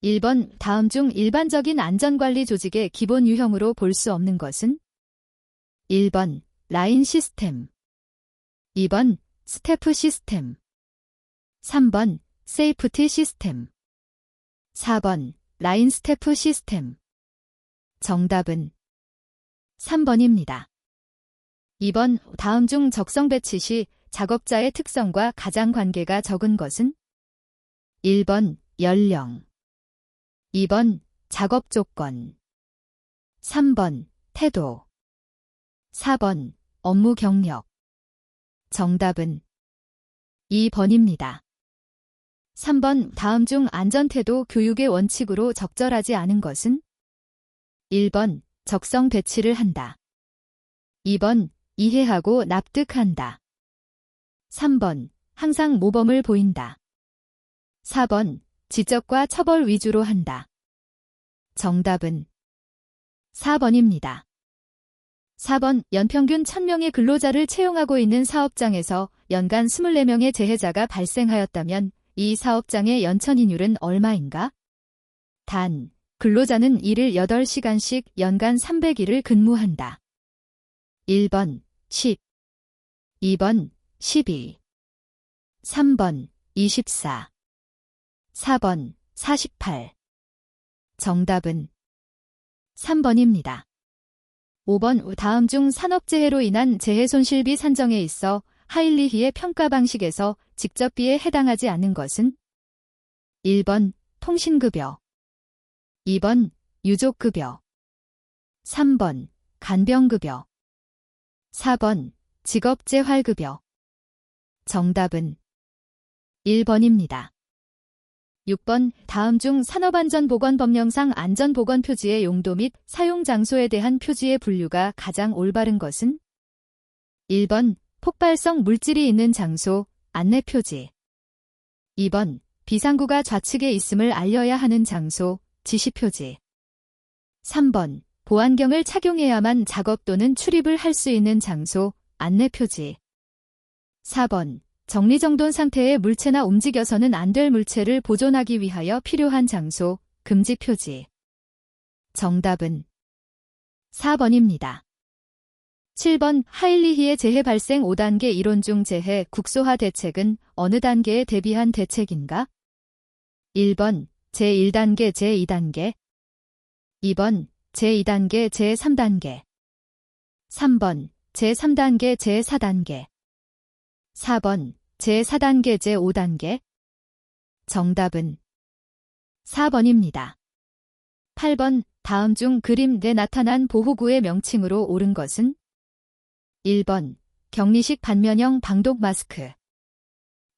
1번 다음 중 일반적인 안전관리 조직의 기본 유형으로 볼 수 없는 것은? 1번 라인 시스템, 2번 스태프 시스템, 3번 세이프티 시스템, 4번 라인 스태프 시스템. 정답은 3번입니다. 2번 다음 중 적성 배치 시 작업자의 특성과 가장 관계가 적은 것은? 1번 연령, 2번 작업 조건, 3번 태도, 4번 업무 경력. 정답은 2번입니다. 3번 다음 중 안전태도 교육의 원칙으로 적절하지 않은 것은? 1번 적성 배치를 한다, 2번 이해하고 납득한다, 3번 항상 모범을 보인다, 4번 지적과 처벌 위주로 한다. 정답은 4번입니다. 4번 연평균 1000명의 근로자를 채용하고 있는 사업장에서 연간 24명의 재해자가 발생하였다면 이 사업장의 연천인율은 얼마인가? 단, 근로자는 일을 8시간씩 연간 300일을 근무한다. 1번 10, 2번 12, 3번 24, 4번 48. 정답은 3번입니다. 5번 다음 중 산업재해로 인한 재해손실비 산정에 있어 하일리히의 평가 방식에서 직접비에 해당하지 않는 것은? 1번 통신급여, 2번 유족급여, 3번 간병급여, 4번 직업재활급여. 정답은 1번입니다. 6번 다음 중 산업안전보건법령상 안전보건표지의 용도 및 사용 장소에 대한 표지의 분류가 가장 올바른 것은? 1번 폭발성 물질이 있는 장소, 안내표지, 2번 비상구가 좌측에 있음을 알려야 하는 장소, 지시표지, 3번 보안경을 착용해야만 작업 또는 출입을 할 수 있는 장소, 안내표지, 4번 정리정돈 상태의 물체나 움직여서는 안 될 물체를 보존하기 위하여 필요한 장소, 금지표지. 정답은 4번입니다. 7번 하일리히의 재해 발생 5단계 이론 중 재해 국소화 대책은 어느 단계에 대비한 대책인가? 1번 제1단계 제2단계, 2번 제2단계 제3단계, 3번 제3단계 제4단계, 4번 제4단계 제5단계. 정답은 4번입니다. 8번 다음 중 그림 내 나타난 보호구의 명칭으로 옳은 것은? 1번 격리식 반면형 방독 마스크,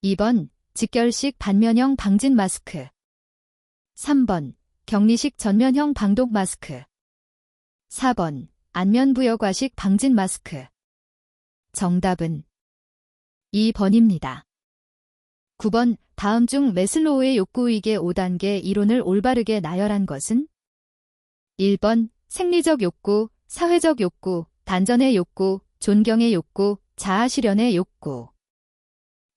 2번 직결식 반면형 방진 마스크, 3번 격리식 전면형 방독 마스크, 4번 안면부여과식 방진 마스크. 정답은 2번입니다. 9번 다음 중 매슬로우의 욕구위계 5단계 이론을 올바르게 나열한 것은? 1번 생리적 욕구, 사회적 욕구, 단전의 욕구, 존경의 욕구, 자아실현의 욕구.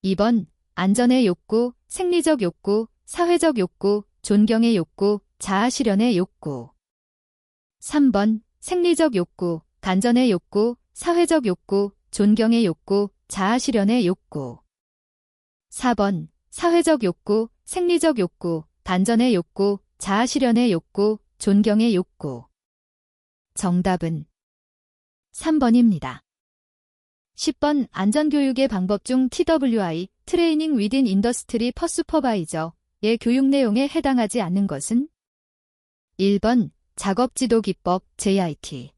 2번 안전의 욕구, 생리적 욕구, 사회적 욕구, 존경의 욕구, 자아실현의 욕구. 3번 생리적 욕구, 단전의 욕구, 사회적 욕구, 존경의 욕구, 자아실현의 욕구. 4번 사회적 욕구, 생리적 욕구, 단전의 욕구, 자아실현의 욕구, 존경의 욕구. 정답은 3번입니다. 10번 안전교육의 방법 중 TWI, 트레이닝 위딘 인더스트리 퍼스퍼바이저의 교육 내용에 해당하지 않는 것은? 1번 작업지도기법 JIT,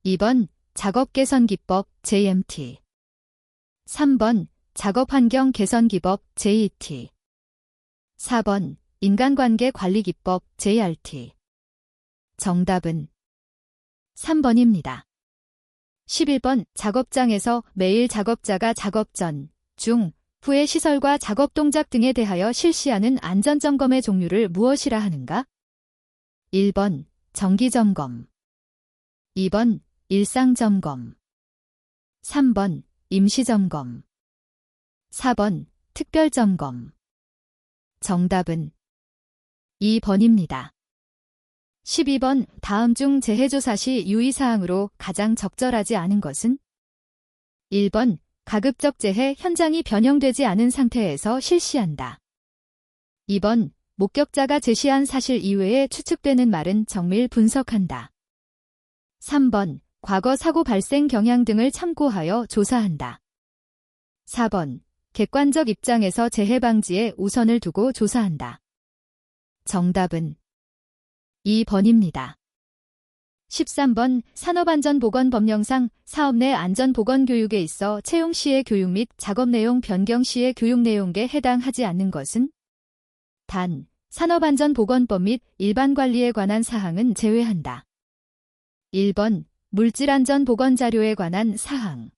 2번 작업개선기법 JMT, 3번 작업환경 개선기법 JET, 4번 인간관계관리기법 JRT. 정답은 3번입니다. 11번 작업장에서 매일 작업자가 작업 전, 중, 후의 시설과 작업 동작 등에 대하여 실시하는 안전점검의 종류를 무엇이라 하는가? 1번 정기점검, 2번 일상점검, 3번 임시점검, 4번 특별점검. 정답은 2번입니다. 12번 다음 중 재해조사 시 유의사항으로 가장 적절하지 않은 것은? 1번 가급적 재해 현장이 변형되지 않은 상태에서 실시한다. 2번 목격자가 제시한 사실 이외에 추측되는 말은 정밀 분석한다. 3번 과거 사고 발생 경향 등을 참고하여 조사한다. 4번 객관적 입장에서 재해 방지에 우선을 두고 조사한다. 정답은 2번입니다. 13번 산업안전보건법령상 사업 내 안전보건교육에 있어 채용 시의 교육 및 작업 내용 변경 시의 교육 내용에 해당하지 않는 것은? 단, 산업안전보건법 및 일반관리에 관한 사항은 제외한다. 1번 물질안전보건자료에 관한 사항.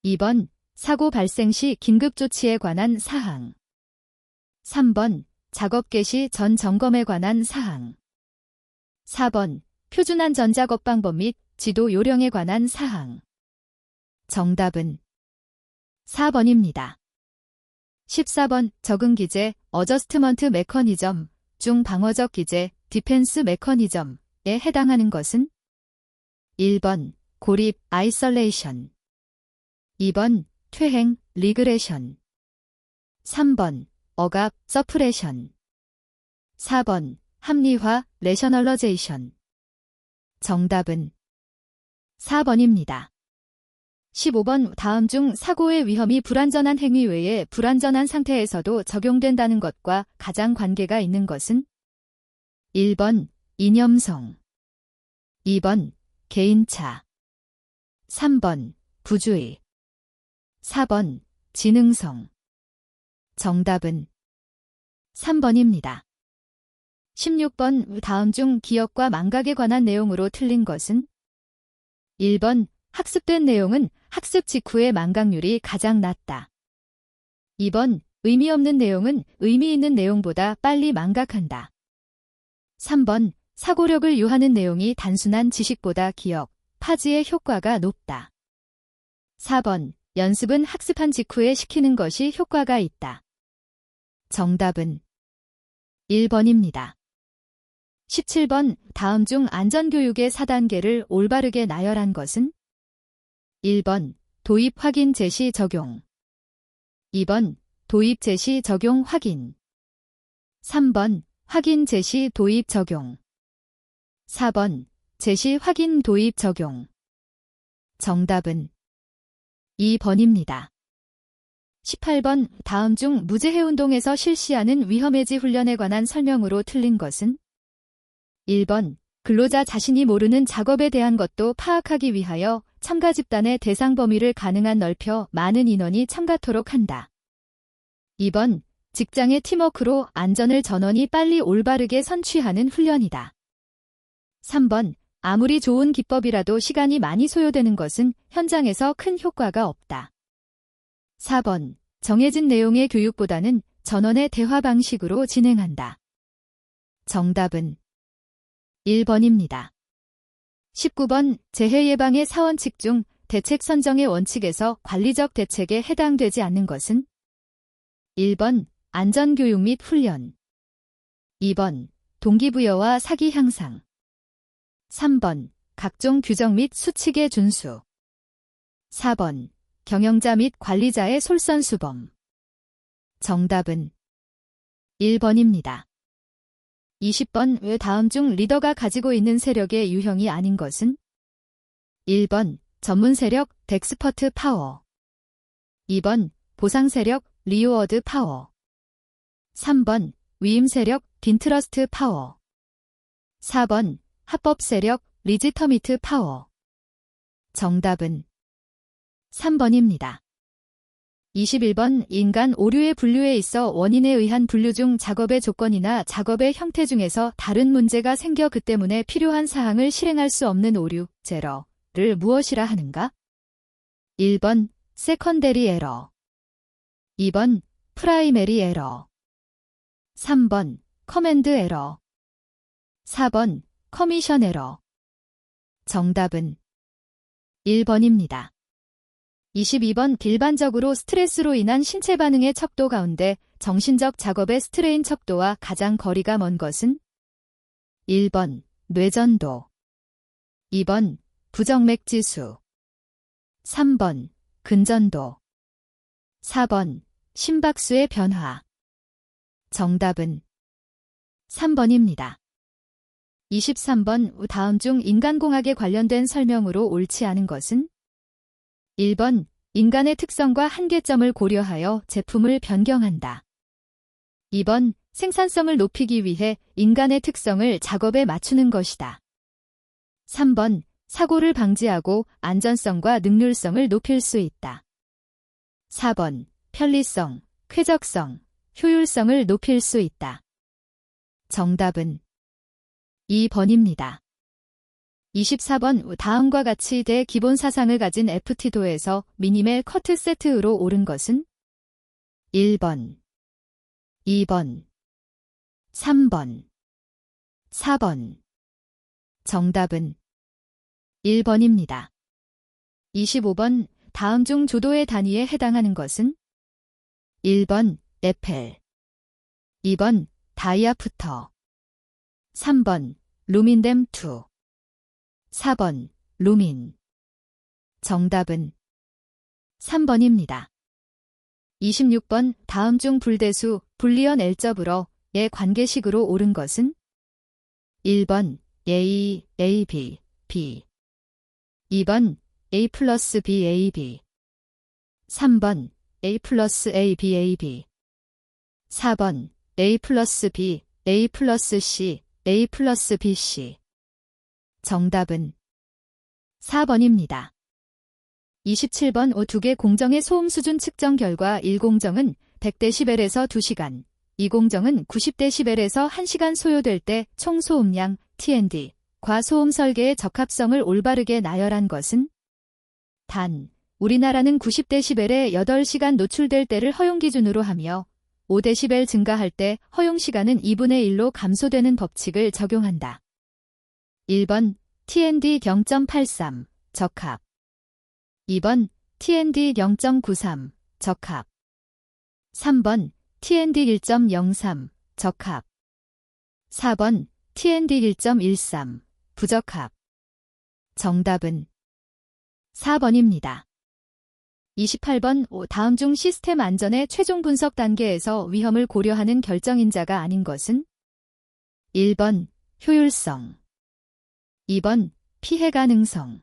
2번 사고 발생 시 긴급조치에 관한 사항. 3번 작업 개시 전 점검에 관한 사항. 4번 표준안전작업방법 및 지도 요령에 관한 사항. 정답은 4번입니다. 14번 적응기제, 어저스트먼트 메커니즘 중 방어적 기제, 디펜스 메커니즘에 해당하는 것은? 1번 고립, 아이솔레이션. 2번 퇴행, 리그레션. 3번 억압, 서프레션. 4번 합리화, 레셔널러제이션. 정답은 4번입니다. 15번 다음 중 사고의 위험이 불완전한 행위 외에 불완전한 상태에서도 적용된다는 것과 가장 관계가 있는 것은? 1번 이념성. 2번 개인차. 3번 부주의. 4번 지능성. 정답은 3번입니다. 16번 다음 중 기억과 망각에 관한 내용으로 틀린 것은? 1번 학습된 내용은 학습 직후의 망각률이 가장 낮다. 2번 의미 없는 내용은 의미 있는 내용보다 빨리 망각한다. 3번 사고력을 요하는 내용이 단순한 지식보다 기억, 파지의 효과가 높다. 4번 연습은 학습한 직후에 시키는 것이 효과가 있다. 정답은 1번입니다. 17번 다음 중 안전교육의 4단계를 올바르게 나열한 것은? 1번 도입 확인 제시 적용. 2번 도입 제시 적용 확인. 3번 확인 제시 도입 적용. 4번 제시 확인 도입 적용. 정답은 2번입니다. 18번 다음 중 무재해운동에서 실시하는 위험해지 훈련에 관한 설명으로 틀린 것은? 1번 근로자 자신이 모르는 작업에 대한 것도 파악하기 위하여 참가 집단의 대상 범위를 가능한 넓혀 많은 인원이 참가토록 한다. 2번 직장의 팀워크로 안전을 전원이 빨리 올바르게 선취하는 훈련이다. 3번 아무리 좋은 기법이라도 시간이 많이 소요되는 것은 현장에서 큰 효과가 없다. 4번 정해진 내용의 교육보다는 전원의 대화 방식으로 진행한다. 정답은 1번입니다. 19번 재해 예방의 4원칙 중 대책 선정의 원칙에서 관리적 대책에 해당되지 않는 것은? 1번 안전교육 및 훈련. 2번 동기부여와 사기 향상. 3번 각종 규정 및 수칙의 준수. 4번 경영자 및 관리자의 솔선수범. 정답은 1번입니다. 20번 왜 다음 중 리더가 가지고 있는 세력의 유형이 아닌 것은? 1번 전문 세력 덱스퍼트 파워. 2번 보상 세력 리워드 파워. 3번 위임 세력 딘트러스트 파워. 4번 합법 세력 리지터미트 파워. 정답은 3번입니다. 21번 인간 오류의 분류에 있어 원인에 의한 분류 중 작업의 조건이나 작업의 형태 중에서 다른 문제가 생겨 그 때문에 필요한 사항을 실행할 수 없는 오류, 제러를 무엇이라 하는가? 1번 세컨데리 에러. 2번 프라이메리 에러. 3번 커맨드 에러. 4번 커미션 에러. 정답은 1번입니다. 22번 일반적으로 스트레스로 인한 신체 반응의 척도 가운데 정신적 작업의 스트레인 척도와 가장 거리가 먼 것은 1번 뇌전도, 2번 부정맥지수, 3번 근전도, 4번 심박수의 변화. 정답은 3번입니다. 23번 다음 중 인간공학에 관련된 설명으로 옳지 않은 것은 1번 인간의 특성과 한계점을 고려하여 제품을 변경한다. 2번 생산성을 높이기 위해 인간의 특성을 작업에 맞추는 것이다. 3번 사고를 방지하고 안전성과 능률성을 높일 수 있다. 4번 편리성, 쾌적성, 효율성을 높일 수 있다. 정답은 2번입니다. 24번 다음과 같이 대기본 사상을 가진 FT도에서 미니멜 커트 세트로 옳은 것은 1번, 2번, 3번, 4번. 정답은 1번입니다. 25번 다음 중 조도의 단위에 해당하는 것은 1번 에펠, 2번 다이아프터, 3번 루민댐2, 4번 루민. 정답은 3번입니다. 26번 다음 중 불대수 불리언 L접으로의 관계식으로 옳은 것은 1번 A, AB, B, 2번 A 플러스 B, AB, 3번 A 플러스 A, B, AB, 4번 A 플러스 B, A 플러스 C, A 플러스 BC. 정답은 4번입니다. 27번 두 개 공정의 소음 수준 측정 결과 1공정은 100dB에서 2시간, 2공정은 90dB에서 1시간 소요될 때 총 소음량 TND, 과소음 설계의 적합성을 올바르게 나열한 것은 단, 우리나라는 90dB에 8시간 노출될 때를 허용 기준으로 하며 5dB 증가할 때 허용 시간은 2분의 1로 감소되는 법칙을 적용한다. 1번 TND 0.83 적합, 2번 TND 0.93 적합, 3번 TND 1.03 적합, 4번 TND 1.13 부적합. 정답은 4번입니다. 28번 다음 중 시스템 안전의 최종 분석 단계에서 위험을 고려하는 결정인자가 아닌 것은 1번 효율성, 2번 피해 가능성,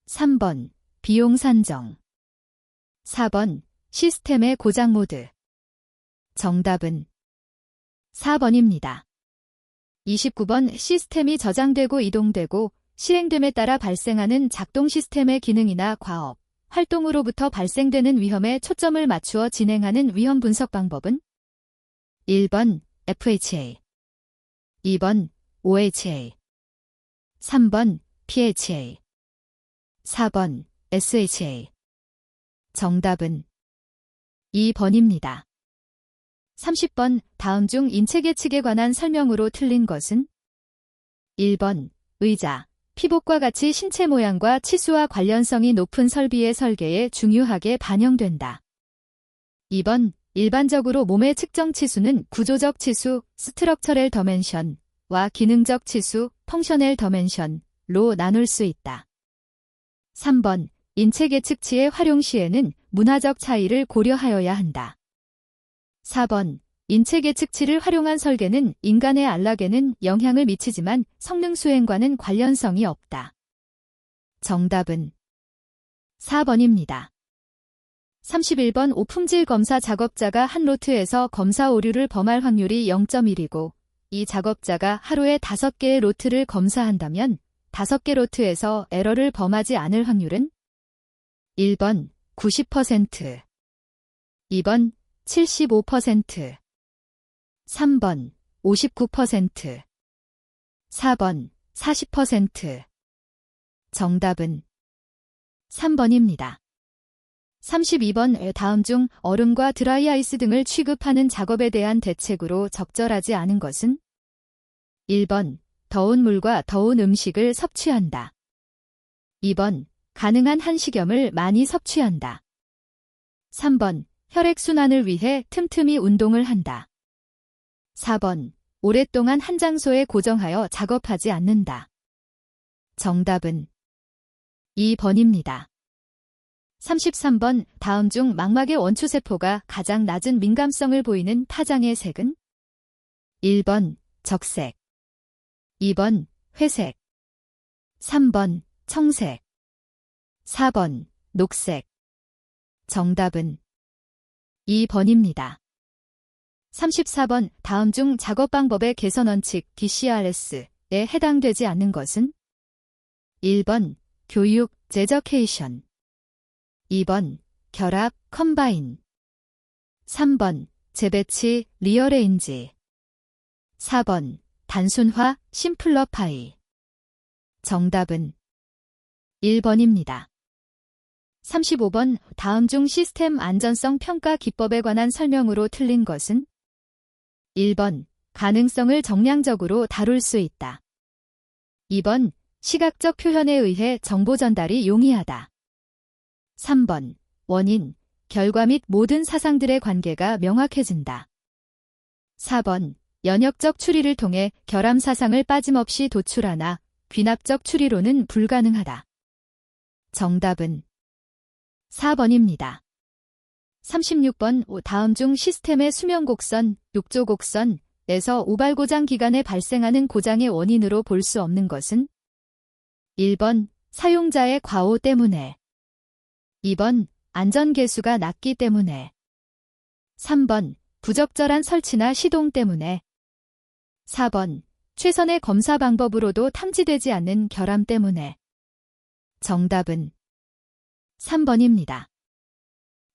3번 비용 산정, 4번 시스템의 고장 모드. 정답은 4번입니다. 29번 시스템이 저장되고 이동되고 실행됨에 따라 발생하는 작동 시스템의 기능이나 과업, 활동으로부터 발생되는 위험에 초점을 맞추어 진행하는 위험 분석 방법은 1번 FHA, 2번 OHA, 3번 PHA, 4번 SHA. 정답은 2번입니다. 30번 다음 중 인체 계측에 관한 설명으로 틀린 것은 1번 의자, 피복과 같이 신체 모양과 치수와 관련성이 높은 설비의 설계에 중요하게 반영된다. 2번 일반적으로 몸의 측정 치수는 구조적 치수, 스트럭처럴 더멘션과 기능적 치수, 펑셔널 더멘션로 나눌 수 있다. 3번 인체 계측치의 활용 시에는 문화적 차이를 고려하여야 한다. 4번 인체 계측치를 활용한 설계는 인간의 안락에는 영향을 미치지만 성능 수행과는 관련성이 없다. 정답은 4번입니다. 31번 오품질 검사 작업자가 한 로트에서 검사 오류를 범할 확률이 0.1이고 이 작업자가 하루에 5개의 로트를 검사한다면 5개 로트에서 에러를 범하지 않을 확률은 1번 90%, 2번 75%, 3번 59%, 4번 40%. 정답은 3번입니다. 32번 다음 중 얼음과 드라이 아이스 등을 취급하는 작업에 대한 대책으로 적절하지 않은 것은 1번 더운 물과 더운 음식을 섭취한다. 2번 가능한 한 식염을 많이 섭취한다. 3번, 혈액순환을 위해 틈틈이 운동을 한다. 4번, 오랫동안 한 장소에 고정하여 작업하지 않는다. 정답은 2번입니다. 33번, 다음 중 망막의 원추세포가 가장 낮은 민감성을 보이는 파장의 색은? 1번, 적색. 2번, 회색. 3번, 청색. 4번, 녹색. 정답은 2번입니다. 34번, 다음 중 작업 방법의 개선 원칙 DCRS에 해당되지 않는 것은? 1번, 교육, 제저케이션. 2번, 결합, 컴바인. 3번, 재배치, 리어레인지. 4번, 단순화, 심플러파이. 정답은 1번입니다. 35번, 다음 중 시스템 안전성 평가 기법에 관한 설명으로 틀린 것은? 1번, 가능성을 정량적으로 다룰 수 있다. 2번, 시각적 표현에 의해 정보 전달이 용이하다. 3번, 원인, 결과 및 모든 사상들의 관계가 명확해진다. 4번, 연역적 추리를 통해 결함 사상을 빠짐없이 도출하나 귀납적 추리로는 불가능하다. 정답은 4번입니다. 36번, 다음 중 시스템의 수명 곡선, 욕조 곡선에서 우발 고장 기간에 발생하는 고장의 원인으로 볼 수 없는 것은? 1번, 사용자의 과오 때문에. 2번, 안전계수가 낮기 때문에. 3번, 부적절한 설치나 시동 때문에. 4번, 최선의 검사 방법으로도 탐지되지 않는 결함 때문에. 정답은 3번입니다.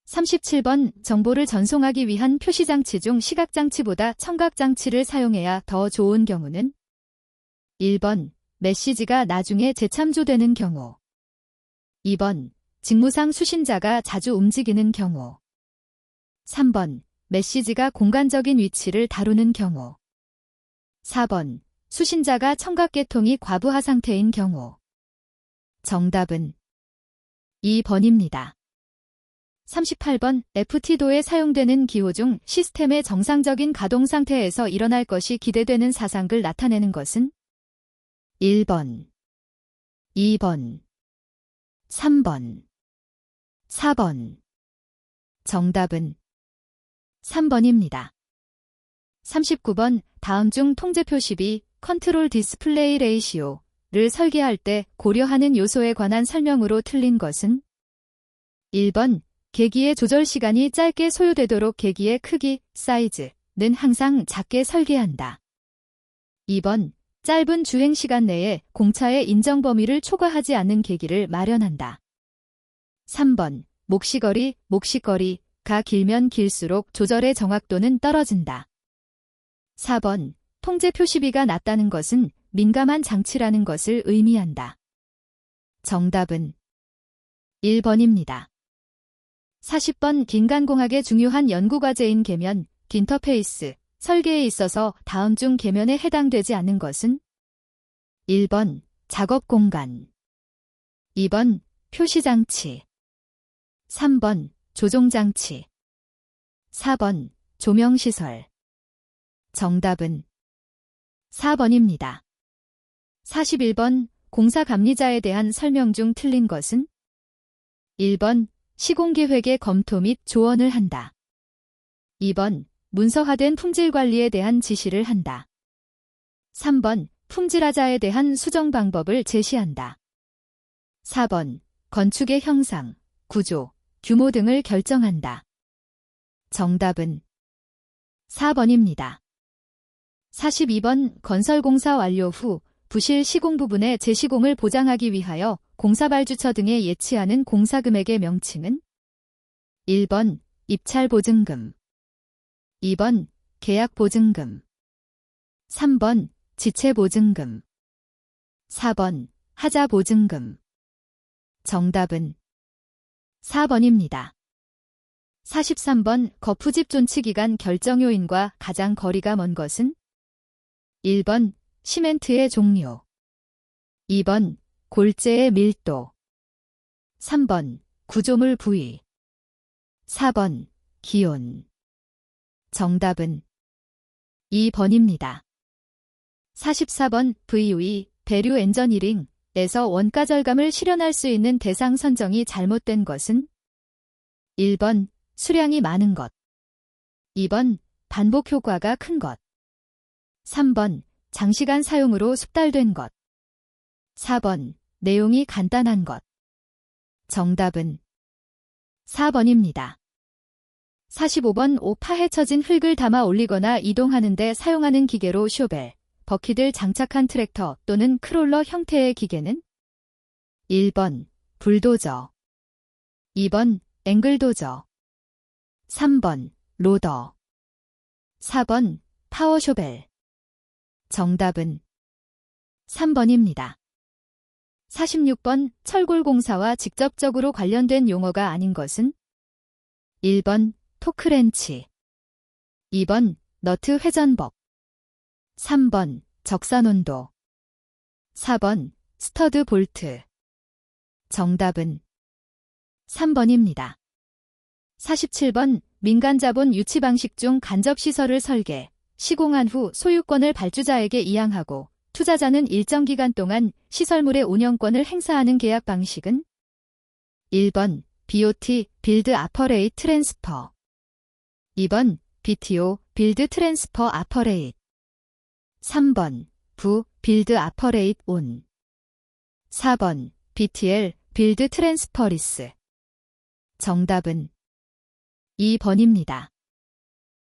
37번, 정보를 전송하기 위한 표시장치 중 시각장치보다 청각장치를 사용해야 더 좋은 경우는? 1번, 메시지가 나중에 재참조되는 경우. 2번, 직무상 수신자가 자주 움직이는 경우. 3번, 메시지가 공간적인 위치를 다루는 경우. 4번, 수신자가 청각계통이 과부하 상태인 경우. 정답은 2번입니다. 38번, FT도에 사용되는 기호 중 시스템의 정상적인 가동 상태에서 일어날 것이 기대되는 사상을 나타내는 것은? 1번, 2번, 3번, 4번. 정답은 3번입니다. 39번, 다음 중 통제 표시비, 컨트롤 디스플레이 레이시오를 설계할 때 고려하는 요소에 관한 설명으로 틀린 것은? 1번, 계기의 조절 시간이 짧게 소요되도록 계기의 크기, 사이즈는 항상 작게 설계한다. 2번, 짧은 주행 시간 내에 공차의 인정 범위를 초과하지 않는 계기를 마련한다. 3번, 몫시거리가 길면 길수록 조절의 정확도는 떨어진다. 4번, 통제 표시비가 낮다는 것은 민감한 장치라는 것을 의미한다. 정답은 1번입니다. 40번, 긴간공학의 중요한 연구과제인 계면, 인터페이스, 설계에 있어서 다음 중 계면에 해당되지 않는 것은? 1번, 작업공간. 2번, 표시장치. 3번, 조종장치. 4번, 조명시설. 정답은 4번입니다. 41번, 공사감리자에 대한 설명 중 틀린 것은? 1번, 시공계획의 검토 및 조언을 한다. 2번, 문서화된 품질 관리에 대한 지시를 한다. 3번, 품질하자에 대한 수정 방법을 제시한다. 4번, 건축의 형상, 구조, 규모 등을 결정한다. 정답은 4번입니다. 42번, 건설공사 완료 후 부실 시공 부분의 재시공을 보장하기 위하여 공사발주처 등에 예치하는 공사금액의 명칭은? 1번, 입찰보증금. 2번, 계약보증금. 3번, 지체보증금. 4번, 하자보증금. 정답은 4번입니다. 43번, 거푸집 존치기간 결정 요인과 가장 거리가 먼 것은? 1번, 시멘트의 종류. 2번, 골재의 밀도. 3번 구조물 부위. 4번 기온. 정답은 2번입니다. 44번 VOE 배류 엔저니링에서 원가 절감을 실현할 수 있는 대상 선정이 잘못된 것은 1번 수량이 많은 것. 2번 반복 효과가 큰 것. 3번 장시간 사용으로 숙달된 것. 4번 내용이 간단한 것. 정답은 4번입니다. 45번 파헤쳐진 흙을 담아 올리거나 이동하는 데 사용하는 기계로 쇼벨, 버킷을 장착한 트랙터 또는 크롤러 형태의 기계는 1번 불도저, 2번 앵글도저, 3번 로더, 4번 파워쇼벨. 정답은 3번입니다. 46번 철골공사와 직접적으로 관련된 용어가 아닌 것은 1번 토크렌치, 2번 너트 회전법, 3번 적산온도, 4번 스터드 볼트. 정답은 3번입니다. 47번 민간자본 유치 방식 중 간접시설을 설계, 시공한 후 소유권을 발주자에게 이양하고 투자자는 일정 기간 동안 시설물의 운영권을 행사하는 계약 방식은 1번 BOT 빌드 아퍼레이트 트랜스퍼, 2번 BTO 빌드 트랜스퍼 아퍼레이트, 3번 부 빌드 아퍼레이트 온, 4번 BTL 빌드 트랜스퍼 리스. 정답은 2번입니다.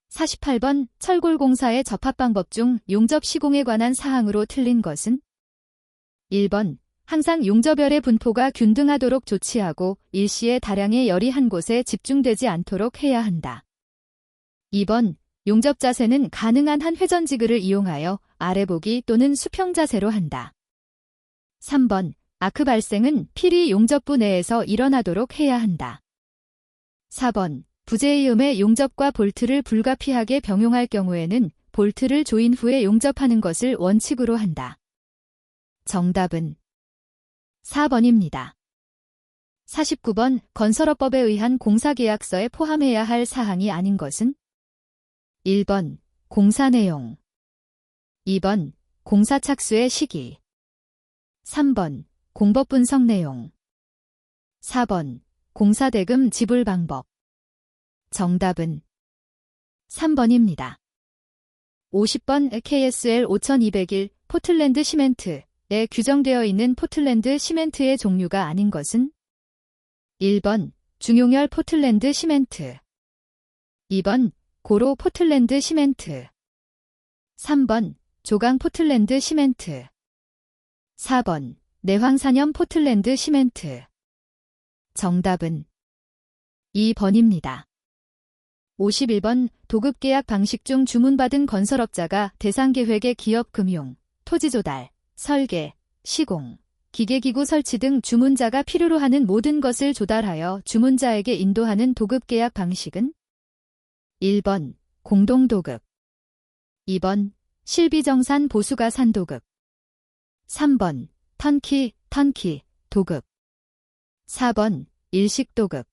48번 철골공사의 접합방법 중 용접 시공에 관한 사항으로 틀린 것은 1번 항상 용접열의 분포가 균등하도록 조치하고 일시에 다량의 열이 한 곳에 집중되지 않도록 해야 한다. 2번 용접 자세는 가능한 한 회전지그를 이용하여 아래보기 또는 수평 자세로 한다. 3번 아크 발생은 필히 용접부 내에서 일어나도록 해야 한다. 4번 부재이음의 용접과 볼트를 불가피하게 병용할 경우에는 볼트를 조인 후에 용접하는 것을 원칙으로 한다. 정답은 4번입니다. 49번 건설업법에 의한 공사계약서에 포함해야 할 사항이 아닌 것은 1번 공사 내용, 2번 공사 착수의 시기, 3번 공법 분석 내용, 4번 공사대금 지불 방법. 정답은 3번입니다. 50번 KSL 5201 포틀랜드 시멘트에 규정되어 있는 포틀랜드 시멘트의 종류가 아닌 것은 1번 중용열 포틀랜드 시멘트, 2번 고로 포틀랜드 시멘트, 3번 조강 포틀랜드 시멘트, 4번 내황산염 포틀랜드 시멘트. 정답은 2번입니다. 51번 도급계약 방식 중 주문받은 건설업자가 대상계획의 기업 금융, 토지 조달, 설계, 시공, 기계기구 설치 등 주문자가 필요로 하는 모든 것을 조달하여 주문자에게 인도하는 도급계약 방식은 1번 공동도급, 2번 실비정산 보수가산 도급, 3번 턴키 도급, 4번 일식도급.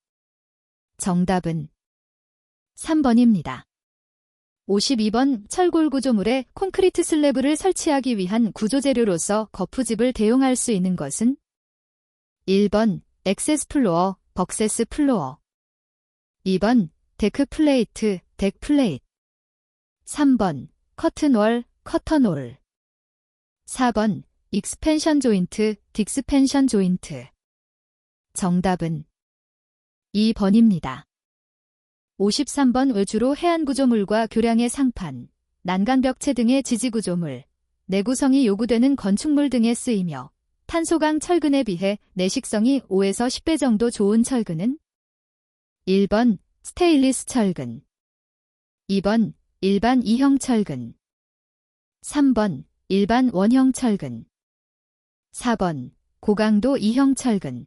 정답은 3번입니다. 52번 철골 구조물에 콘크리트 슬래브를 설치하기 위한 구조재료로서 거푸집을 대용할 수 있는 것은 1번 액세스 플로어, 벅세스 플로어, 2번 데크 플레이트, 덱 플레이트, 3번 커튼월, 커터놀, 4번 익스펜션 조인트, 딕스펜션 조인트. 정답은 2번입니다. 53번 외주로 해안구조물과 교량의 상판, 난간벽체 등의 지지구조물, 내구성이 요구되는 건축물 등에 쓰이며 탄소강 철근에 비해 내식성이 5에서 10배 정도 좋은 철근은 1번 스테인리스 철근, 2번 일반 2형 철근, 3번 일반 원형 철근, 4번 고강도 2형 철근.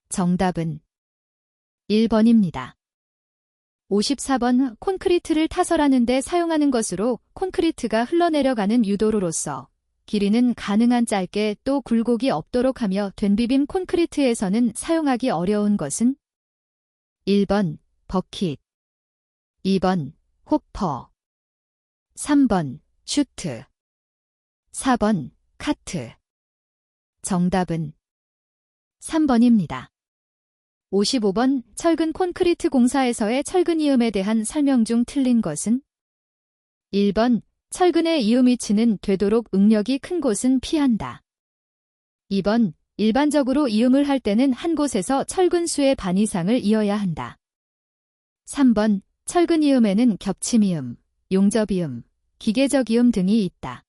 정답은 1번입니다. 54번 콘크리트를 타설하는 데 사용하는 것으로 콘크리트가 흘러내려가는 유도로로서 길이는 가능한 짧게 또 굴곡이 없도록 하며 된비빔 콘크리트에서는 사용하기 어려운 것은 1번 버킷, 2번 호퍼, 3번 슈트, 4번 카트. 정답은 3번입니다. 55번 철근 콘크리트 공사에서의 철근 이음에 대한 설명 중 틀린 것은 1번 철근의 이음 위치는 되도록 응력이 큰 곳은 피한다. 2번 일반적으로 이음을 할 때는 한 곳에서 철근 수의 반 이상을 이어야 한다. 3번 철근 이음에는 겹침 이음, 용접 이음, 기계적 이음 등이 있다.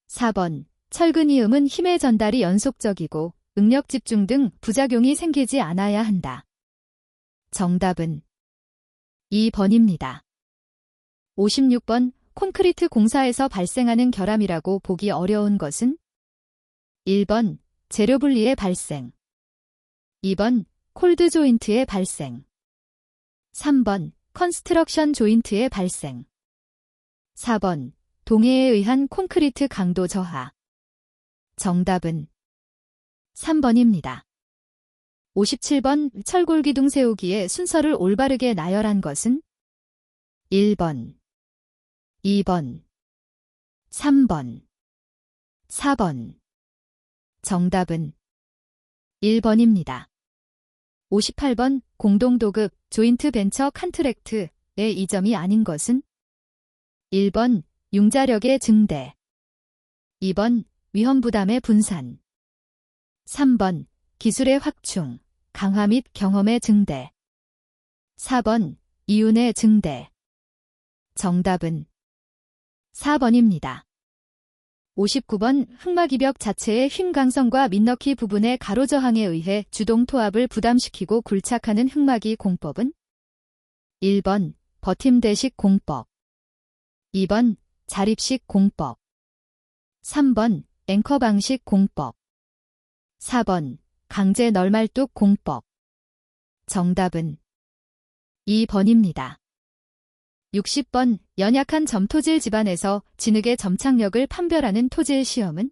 4번 철근 이음은 힘의 전달이 연속적이고 응력 집중 등 부작용이 생기지 않아야 한다. 정답은 2번입니다. 56번 콘크리트 공사에서 발생하는 결함이라고 보기 어려운 것은 1번 재료 분리의 발생, 2번 콜드 조인트의 발생, 3번 컨스트럭션 조인트의 발생, 4번 동해에 의한 콘크리트 강도 저하. 정답은 3번입니다. 57번 철골기둥 세우기의 순서를 올바르게 나열한 것은 1번, 2번, 3번, 4번. 정답은 1번입니다. 58번 공동도급 조인트 벤처 컨트랙트의 이점이 아닌 것은 1번 융자력의 증대, 2번 위험 부담의 분산, 3번 기술의 확충, 강화 및 경험의 증대, 4번 이윤의 증대. 정답은 4번입니다. 59번 흑막이벽 자체의 힘 강성과 밑넣기 부분의 가로 저항에 의해 주동 토합을 부담시키고 굴착하는 흑막이 공법은 1번 버팀대식 공법, 2번 자립식 공법, 3번 앵커 방식 공법, 4번 강제 널말뚝 공법. 정답은 2번입니다. 60번 연약한 점토질 집안에서 진흙의 점착력을 판별하는 토질 시험은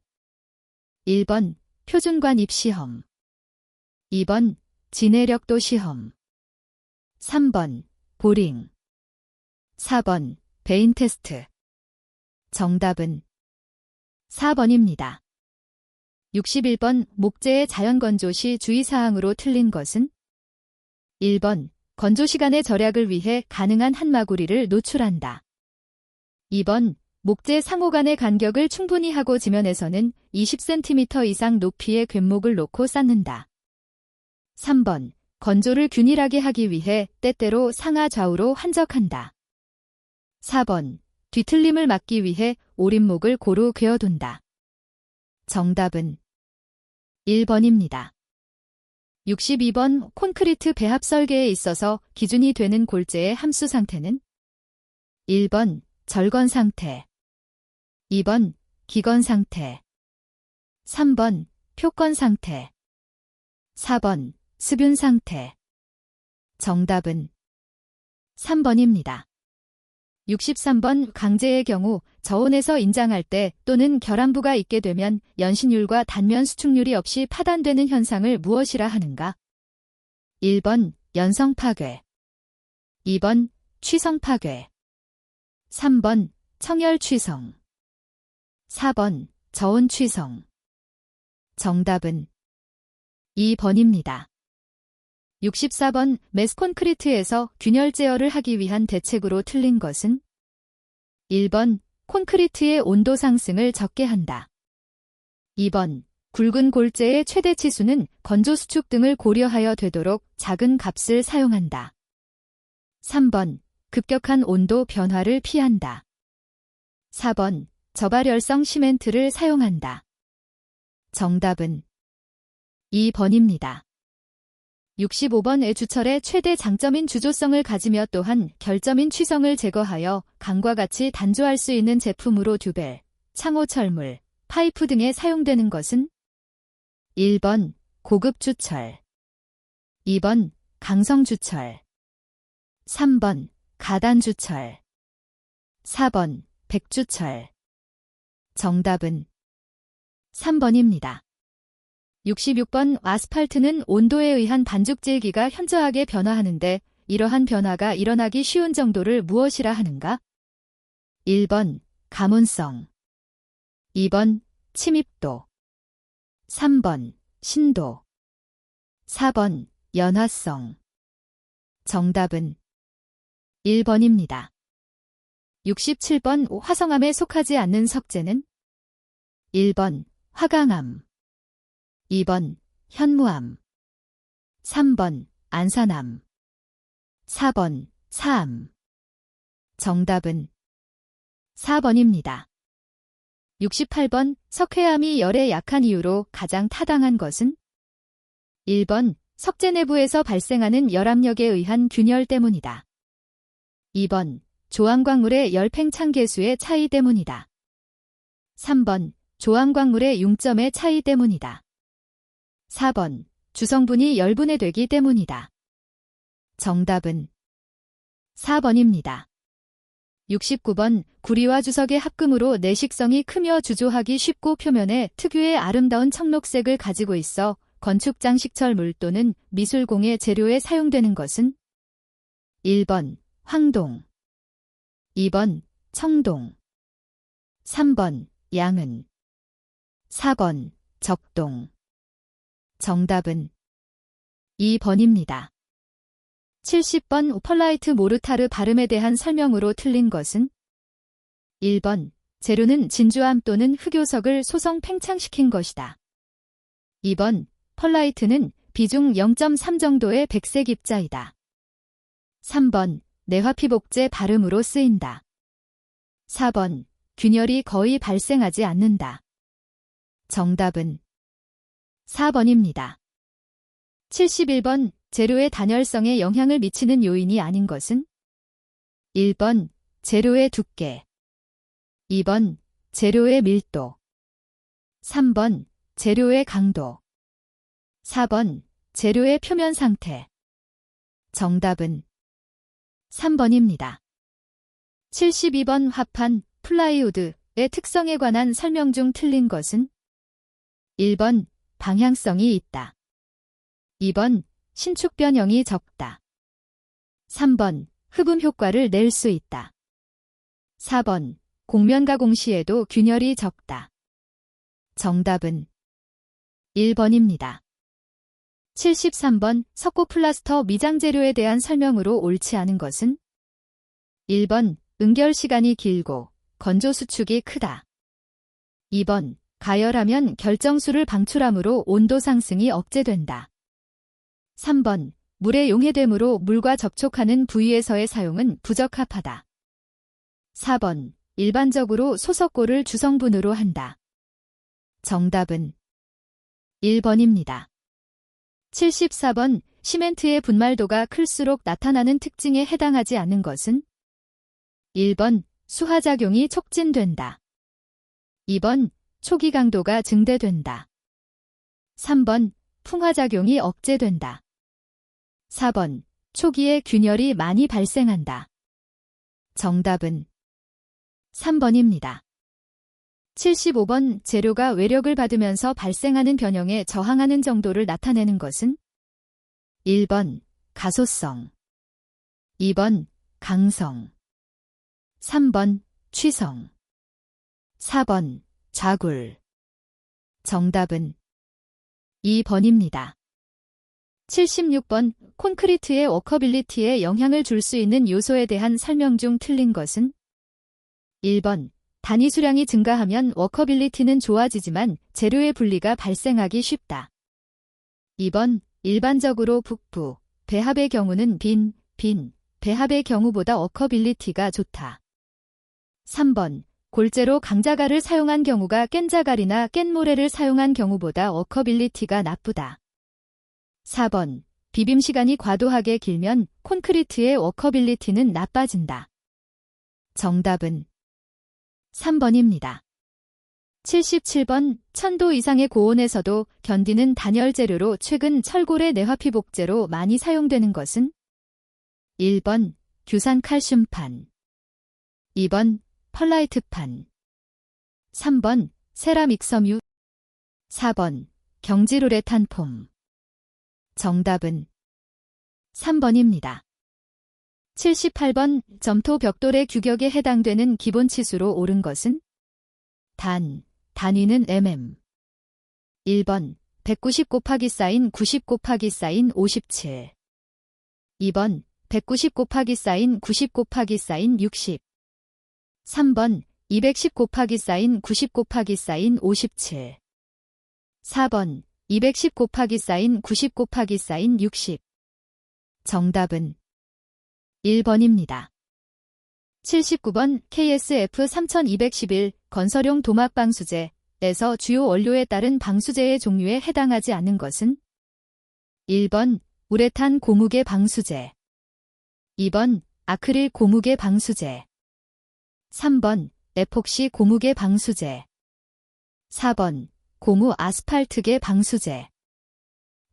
1번 표준관 입 시험, 2번 진해력도 시험, 3번 보링, 4번 베인 테스트. 정답은 4번입니다. 61번 목재의 자연건조 시 주의사항으로 틀린 것은 1번 건조 시간의 절약을 위해 가능한 한마구리를 노출한다. 2번 목재 상호 간의 간격을 충분히 하고 지면에서는 20cm 이상 높이의 괸목을 놓고 쌓는다. 3번 건조를 균일하게 하기 위해 때때로 상하 좌우로 한적한다. 4번 뒤틀림을 막기 위해 오림목을 고루 그어둔다. 정답은 1번입니다. 62번 콘크리트 배합 설계에 있어서 기준이 되는 골재의 함수 상태는 1번 절건 상태, 2번 기건 상태, 3번 표건 상태, 4번 수균 상태. 정답은 3번입니다. 63번 강제의 경우 저온에서 인장할 때 또는 결함부가 있게 되면 연신율과 단면 수축률이 없이 파단되는 현상을 무엇이라 하는가? 1번 연성 파괴, 2번 취성 파괴, 3번 청열 취성, 4번 저온 취성. 정답은 2번입니다. 64번 매스콘크리트에서 균열 제어를 하기 위한 대책으로 틀린 것은 1번 콘크리트의 온도 상승을 적게 한다. 2번 굵은 골재의 최대 치수는 건조 수축 등을 고려하여 되도록 작은 값을 사용한다. 3번 급격한 온도 변화를 피한다. 4번 저발열성 시멘트를 사용한다. 정답은 2번입니다. 65번의 주철의 최대 장점인 주조성을 가지며 또한 결점인 취성을 제거하여 강과 같이 단조할 수 있는 제품으로 듀벨, 창호 철물, 파이프 등에 사용되는 것은 1번 고급 주철, 2번 강성 주철, 3번 가단 주철, 4번 백주철. 정답은 3번입니다. 66번 아스팔트는 온도에 의한 반죽질기가 현저하게 변화하는데 이러한 변화가 일어나기 쉬운 정도를 무엇이라 하는가? 1번 가문성, 2번 침입도, 3번 신도, 4번 연화성. 정답은 1번입니다. 67번 화성암에 속하지 않는 석재는 1번 화강암, 2번 현무암, 3번 안산암, 4번 사암. 정답은 4번입니다. 68번 석회암이 열에 약한 이유로 가장 타당한 것은 1번 석재 내부에서 발생하는 열압력에 의한 균열 때문이다. 2번 조암광물의 열팽창 계수의 차이 때문이다. 3번 조암광물의 융점의 차이 때문이다. 4번 주성분이 열분해되기 때문이다. 정답은 4번입니다. 69번 구리와 주석의 합금으로 내식성이 크며 주조하기 쉽고 표면에 특유의 아름다운 청록색을 가지고 있어 건축 장식철물 또는 미술공예 재료에 사용되는 것은 1번 황동, 2번 청동, 3번 양은, 4번 적동. 정답은 2번입니다. 70번 펄라이트 모르타르 발음에 대한 설명으로 틀린 것은 1번 재료는 진주암 또는 흑요석을 소성 팽창시킨 것이다. 2번 펄라이트는 비중 0.3 정도의 백색 입자이다. 3번 내화피복제 발음으로 쓰인다. 4번 균열이 거의 발생하지 않는다. 정답은 4번입니다. 71번 재료의 단열성에 영향을 미치는 요인이 아닌 것은 1번 재료의 두께, 2번 재료의 밀도, 3번 재료의 강도, 4번 재료의 표면 상태. 정답은 3번입니다. 72번 화판, 플라이우드의 특성에 관한 설명 중 틀린 것은 1번 방향성이 있다. 2번 신축 변형이 적다. 3번 흡음 효과를 낼 수 있다. 4번 곡면 가공 시에도 균열이 적다. 정답은 1번입니다. 73번 석고 플라스터 미장 재료에 대한 설명으로 옳지 않은 것은 1번 응결 시간이 길고 건조 수축이 크다. 2번 가열하면 결정수를 방출함으로 온도 상승이 억제된다. 3번 물에 용해됨으로 물과 접촉하는 부위에서의 사용은 부적합하다. 4번 일반적으로 소석고를 주성분으로 한다. 정답은 1번입니다. 74번 시멘트의 분말도가 클수록 나타나는 특징에 해당하지 않는 것은 1번 수하작용이 촉진된다. 2번 초기 강도가 증대된다. 3번 풍화작용이 억제된다. 4번 초기에 균열이 많이 발생한다. 정답은 3번입니다. 75번 재료가 외력을 받으면서 발생하는 변형에 저항하는 정도를 나타내는 것은 1번 가소성, 2번 강성, 3번 취성, 4번 자굴. 정답은 2번입니다. 76번 콘크리트의 워커빌리티에 영향을 줄 수 있는 요소에 대한 설명 중 틀린 것은 1번 단위 수량이 증가하면 워커빌리티는 좋아지지만 재료의 분리가 발생하기 쉽다. 2번 일반적으로 북부, 배합의 경우는 빈, 배합의 경우보다 워커빌리티가 좋다. 3번 골재로 강자갈을 사용한 경우가 깬자갈이나 깬모래를 사용한 경우보다 워커빌리티가 나쁘다. 4번 비빔 시간이 과도하게 길면 콘크리트의 워커빌리티는 나빠진다. 정답은 3번입니다. 77번 천도 이상의 고온에서도 견디는 단열 재료로 최근 철골의 내화피복제로 많이 사용되는 것은 1번 규산칼슘판, 2번 펄라이트판, 3번 세라믹 섬유. 4번 경질우레탄 폼. 정답은 3번입니다. 78번 점토 벽돌의 규격에 해당되는 기본치수로 옳은 것은? 단위는 mm. 1번 190 곱하기 사인 90 곱하기 사인 57. 2번 190 곱하기 사인 90 곱하기 사인 60. 3번 210 곱하기 사인 90 곱하기 사인 57. 4번 210 곱하기 사인 90 곱하기 사인 60. 정답은 1번입니다. 79번 KSF 3211 건설용 도막 방수제에서 주요 원료에 따른 방수제의 종류에 해당하지 않는 것은? 1번 우레탄 고무계 방수제. 2번 아크릴 고무계 방수제. 3번 에폭시 고무계 방수제. 4번 고무 아스팔트계 방수제.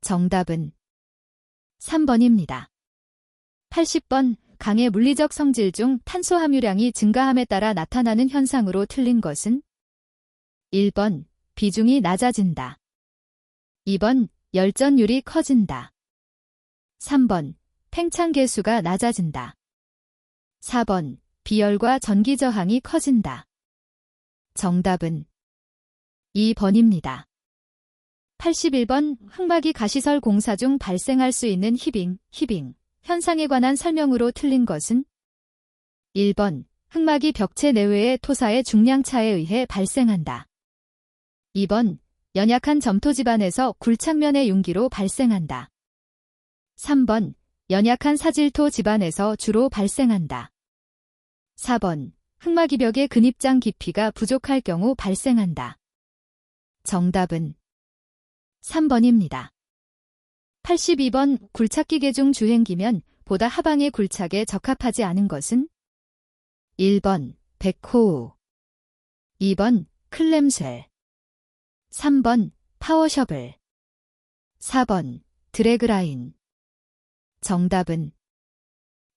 정답은 3번입니다. 80번 강의 물리적 성질 중 탄소 함유량이 증가함에 따라 나타나는 현상으로 틀린 것은? 1번 비중이 낮아진다. 2번 열전율이 커진다. 3번 팽창 계수가 낮아진다. 4번 비열과 전기 저항이 커진다. 정답은 2번입니다. 81번 흙막이 가시설 공사 중 발생할 수 있는 히빙 현상에 관한 설명으로 틀린 것은? 1번 흙막이 벽체 내외의 토사의 중량차에 의해 발생한다. 2번 연약한 점토 지반에서 굴착면의 융기로 발생한다. 3번 연약한 사질토 지반에서 주로 발생한다. 4번 흙막이 벽의 근입장 깊이가 부족할 경우 발생한다. 정답은 3번입니다. 82번 굴착기계 중 주행기면 보다 하방의 굴착에 적합하지 않은 것은? 1번 백호우. 2번 클램쉘. 3번 파워셔블. 4번 드래그라인. 정답은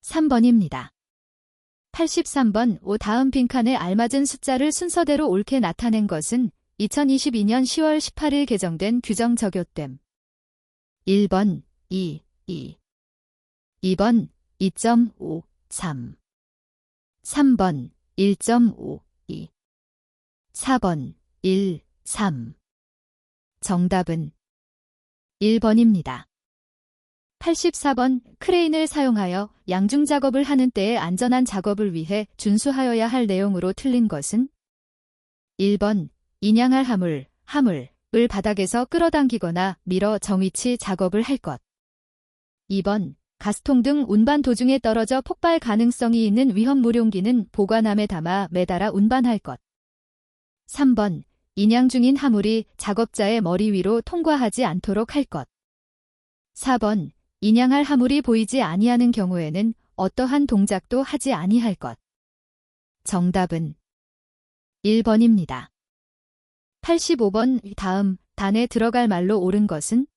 3번입니다. 83번 다음 빈칸에 알맞은 숫자를 순서대로 옳게 나타낸 것은 2022년 10월 18일 개정된 규정 적용됨. 1번 2, 2번 2.5, 3. 3번 1.5, 2. 4번 1, 3. 정답은 1번입니다. 84번 크레인을 사용하여 양중 작업을 하는 때의 안전한 작업을 위해 준수하여야 할 내용으로 틀린 것은? 1번 인양할 화물을 바닥에서 끌어당기거나 밀어 정위치 작업을 할 것. 2번 가스통 등 운반 도중에 떨어져 폭발 가능성이 있는 위험 무용기는 보관함에 담아 매달아 운반할 것. 3번 인양 중인 화물이 작업자의 머리 위로 통과하지 않도록 할 것. 4번 인양할 화물이 보이지 아니하는 경우에는 어떠한 동작도 하지 아니할 것. 정답은 1번입니다. 85번 다음 단에 들어갈 말로 옳은 것은?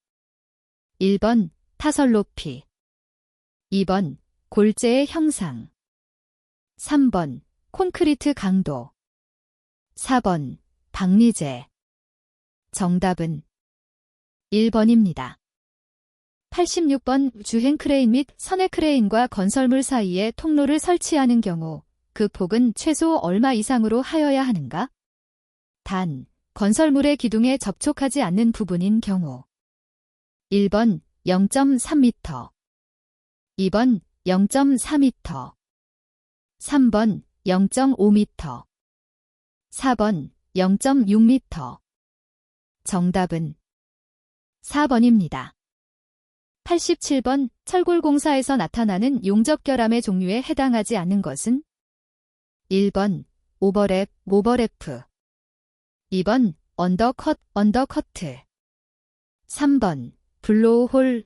1번 타설 높이. 2번 골재의 형상. 3번 콘크리트 강도. 4번 박리재. 정답은 1번입니다. 86번 주행 크레인 및 선회 크레인과 건설물 사이에 통로를 설치하는 경우 그 폭은 최소 얼마 이상으로 하여야 하는가? 단, 건설물의 기둥에 접촉하지 않는 부분인 경우. 1번 0.3m. 2번 0.4m. 3번 0.5m. 4번 0.6m. 정답은 4번입니다. 87번 철골공사에서 나타나는 용접결함의 종류에 해당하지 않는 것은? 1번 오버랩, 모버래프. 2번 언더커트. 3번 블로우홀.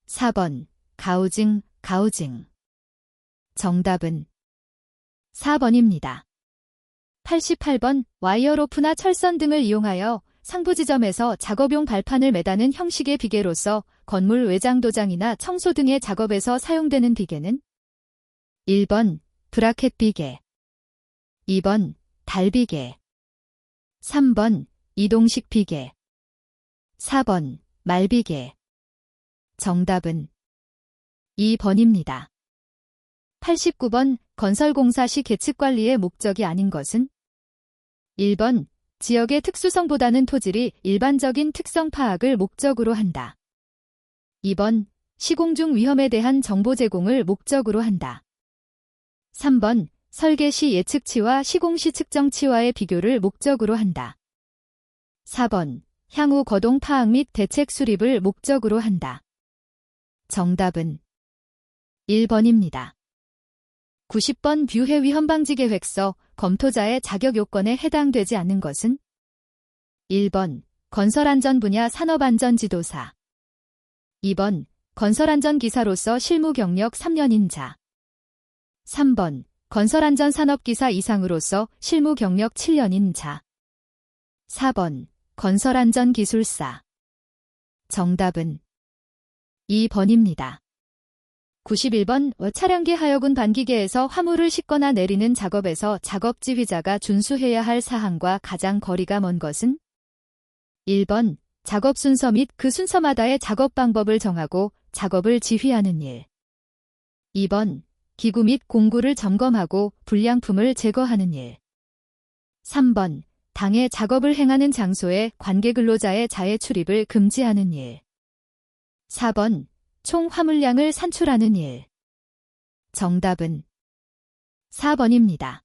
4번 가우징. 정답은 4번입니다. 88번 와이어로프나 철선 등을 이용하여 상부 지점에서 작업용 발판을 매다는 형식의 비계로서 건물 외장 도장이나 청소 등의 작업에서 사용되는 비계는? 1번 브라켓 비계. 2번 달비계. 3번 이동식 비계. 4번 말비계. 정답은 2번입니다. 89번 건설공사 시 계측관리의 목적이 아닌 것은? 1번 지역의 특수성보다는 토질이 일반적인 특성 파악을 목적으로 한다. 2번 시공 중 위험에 대한 정보 제공을 목적으로 한다. 3번 설계 시 예측치와 시공 시 측정치와의 비교를 목적으로 한다. 4번 향후 거동 파악 및 대책 수립을 목적으로 한다. 정답은 1번입니다. 90번 뷰해 위험 방지 계획서 검토자의 자격 요건에 해당되지 않는 것은? 1번 건설안전 분야 산업안전지도사. 2번 건설안전 기사로서 실무 경력 3년인 자. 3번 건설안전 산업기사 이상으로서 실무 경력 7년인 자. 4번 건설안전 기술사. 정답은 2번입니다. 91번 차량계 하여군 반기계에서 화물을 싣거나 내리는 작업에서 작업 지휘자가 준수해야 할 사항과 가장 거리가 먼 것은? 1번 작업 순서 및 그 순서마다의 작업 방법을 정하고 작업을 지휘하는 일. 2번 기구 및 공구를 점검하고 불량품을 제거하는 일. 3번 당해 작업을 행하는 장소에 관계 근로자의 자해 출입을 금지하는 일. 4번 총 화물량을 산출하는 일. 정답은 4번입니다.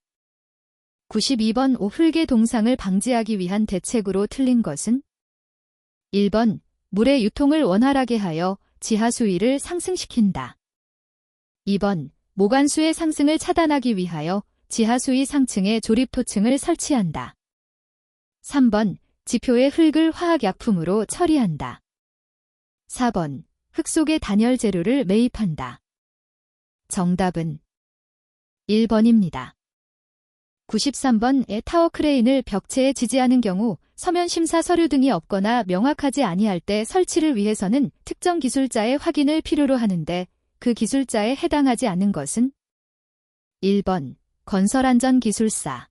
92번 흙의 동상을 방지하기 위한 대책으로 틀린 것은? 1번 물의 유통을 원활하게 하여 지하 수위를 상승시킨다. 2번 모관수의 상승을 차단하기 위하여 지하 수위 상층에 조립토층을 설치한다. 3번 지표의 흙을 화학약품으로 처리한다. 4번 흙 속에 단열 재료를 매입한다. 정답은 1번입니다. 93번 타워 크레인을 벽체에 지지하는 경우 서면 심사 서류 등이 없거나 명확하지 아니할 때 설치를 위해서는 특정 기술자의 확인을 필요로 하는데 그 기술자에 해당하지 않는 것은? 1번 건설안전기술사.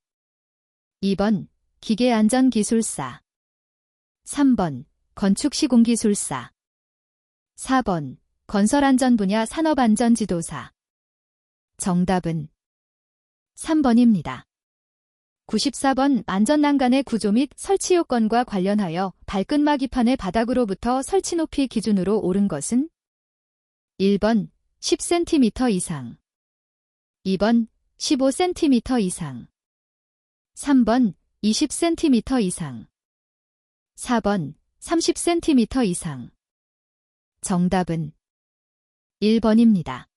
2번 기계안전기술사. 3번 건축시공기술사. 4번 건설안전 분야 산업안전지도사. 정답은 3번입니다. 94번 안전난간의 구조 및 설치 요건과 관련하여 발끝막 이판의 바닥으로부터 설치 높이 기준으로 옳은 것은? 1번 10cm 이상. 2번 15cm 이상. 3번 20cm 이상. 4번 30cm 이상. 정답은 1번입니다.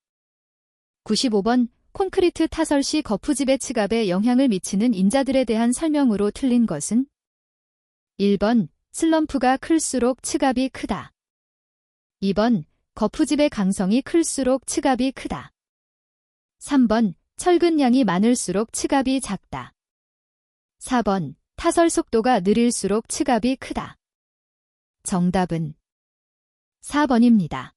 95번 콘크리트 타설 시 거푸집의 측압에 영향을 미치는 인자들에 대한 설명으로 틀린 것은? 1번 슬럼프가 클수록 측압이 크다. 2번 거푸집의 강성이 클수록 측압이 크다. 3번 철근량이 많을수록 측압이 작다. 4번 타설 속도가 느릴수록 측압이 크다. 정답은 4번입니다.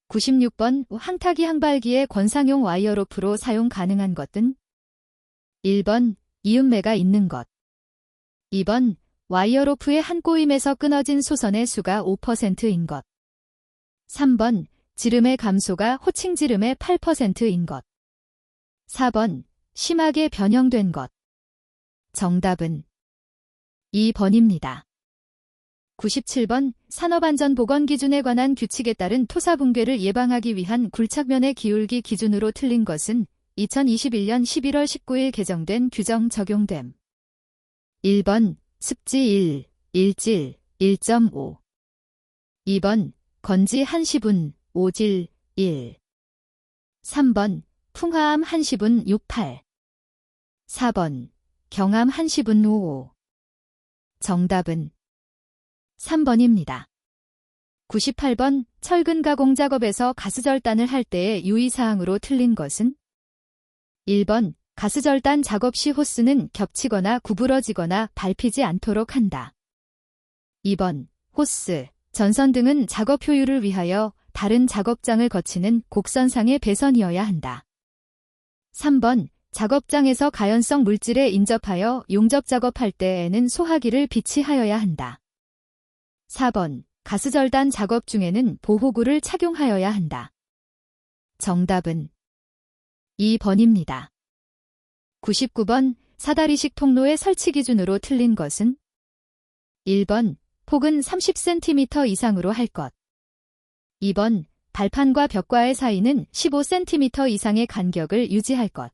96번 항타기 항발기의 권상용 와이어로프로 사용 가능한 것은? 1번 이음매가 있는 것. 2번 와이어로프의 한 꼬임에서 끊어진 소선의 수가 5%인 것. 3번 지름의 감소가 호칭 지름의 8%인 것. 4번 심하게 변형된 것. 정답은 2번입니다. 97번 산업안전보건기준에 관한 규칙에 따른 토사붕괴를 예방하기 위한 굴착면의 기울기 기준으로 틀린 것은 2021년 11월 19일 개정된 규정 적용됨. 1번 습지 1, 일질 1.5. 2번 건지 한시분 5질 1. 3번 풍화암 한시분 68. 4번 경암 한시분 55. 정답은 3번입니다. 98번 철근 가공 작업에서 가스절단을 할 때의 유의사항으로 틀린 것은? 1번 가스절단 작업 시 호스는 겹치거나 구부러지거나 밟히지 않도록 한다. 2번 호스, 전선 등은 작업 효율을 위하여 다른 작업장을 거치는 곡선상의 배선이어야 한다. 3번 작업장에서 가연성 물질에 인접하여 용접 작업할 때에는 소화기를 비치하여야 한다. 4번. 가스절단 작업 중에는 보호구를 착용하여야 한다. 정답은 2번입니다. 99번. 사다리식 통로의 설치 기준으로 틀린 것은? 1번. 폭은 30cm 이상으로 할 것. 2번. 발판과 벽과의 사이는 15cm 이상의 간격을 유지할 것.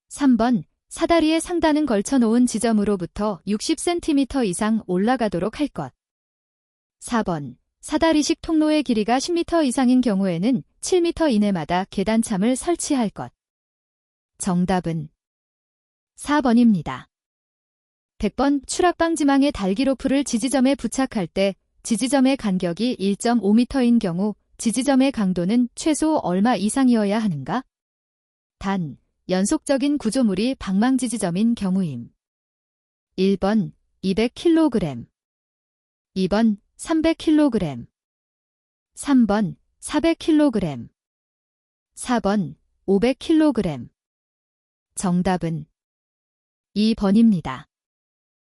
3번. 사다리의 상단은 걸쳐놓은 지점으로부터 60cm 이상 올라가도록 할 것. 4번. 사다리식 통로의 길이가 10m 이상인 경우에는 7m 이내마다 계단참을 설치할 것. 정답은 4번입니다. 100번. 추락방지망의 달기로프를 지지점에 부착할 때 지지점의 간격이 1.5m인 경우 지지점의 강도는 최소 얼마 이상이어야 하는가? 단, 연속적인 구조물이 방망지지점인 경우임. 1번 200kg, 2번 300kg, 3번 400kg, 4번 500kg. 정답은 2번입니다.